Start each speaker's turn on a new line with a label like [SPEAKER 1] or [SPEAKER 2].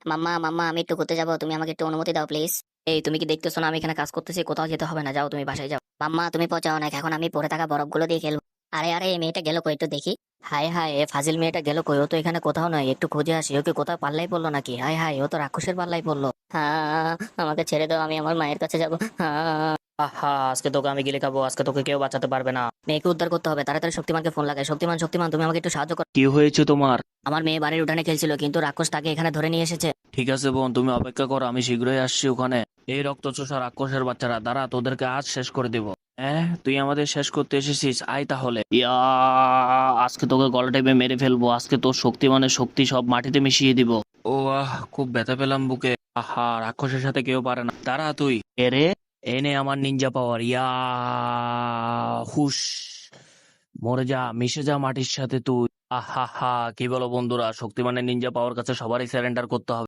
[SPEAKER 1] মাম্মা মাম্মা, আমি একটু ঘুরতে যাবো, তুমি আমাকে একটু অনুমতি দাও প্লিজ। এই তুমি কি দেখতেছো না আমি এখানে কাজ করতেছি? কোথাও যেতে হবে না, যাও তুমি বাসায় যাও। মাম্মা তুমি পচাও না, এখন আমি পড়ে থাকা বরফগুলো দিয়ে খেলবো। আরে আরে, এই মেয়েটা গেল কই একটু দেখি। হায় হায়, এ ফাজিল মেয়েটা গেল কই? ও তো এখানে কোথাও নয়, একটু খুঁজে আসি। ওকে কোথাও পাল্লাই পড়লো নাকি? হায় হায়, ও তো রাক্ষসের পাল্লাই পড়লো। হ্যাঁ, আমাকে ছেড়ে দাও, আমি আমার মায়ের কাছে যাবো। হ্যাঁ। আহা, আজকে তোকে আমি গিলে খাবো, আজকে তোকে কেউ বাঁচাতে পারবে না। মেয়েকে উদ্ধার করতে হবে, তাড়াতাড়ি শক্তিমানকে ফোন লাগাই। শক্তিমান শক্তিমান, তুমি আমাকে একটু সাহায্য করো।
[SPEAKER 2] কি হয়েছে তোমার?
[SPEAKER 1] আমার মেয়ে বাড়ির উঠানে খেলছিল, কিন্তু রাক্ষস তাকে এখানে ধরে নিয়ে এসেছে।
[SPEAKER 2] ঠিক আছে বোন, তুমি অপেক্ষা করো, আমি শীঘ্রই আসছি ওখানে। এই রক্তচোষা রাক্ষসের বাচ্চারা, দাঁড়া, তোদেরকে আজ শেষ করে দিব। হ্যাঁ, তুই আমাদের শেষ করতে এসেছিস, আয় তাহলে। ইয়া, আজকে তোকে গলা টেপে মেরে ফেলবো, আজকে তোর শক্তিমানের শক্তি সব মাটিতে মিশিয়ে দিব। ও আহ, খুব ব্যথা পেলাম বুকে। আহা, রাক্ষসের সাথে কেউ পারে না। দাঁড়া তুই। এরে, এনে আমার নিনজা পাওয়ার। ইয়া, হুশ, মরে যা, মিশে যা মাটির সাথে তুই। আহা হা, কি বলো বন্ধুরা, শক্তিমানের নিনজা পাওয়ার কাছে সবারই স্যারেন্ডার করতে হবে।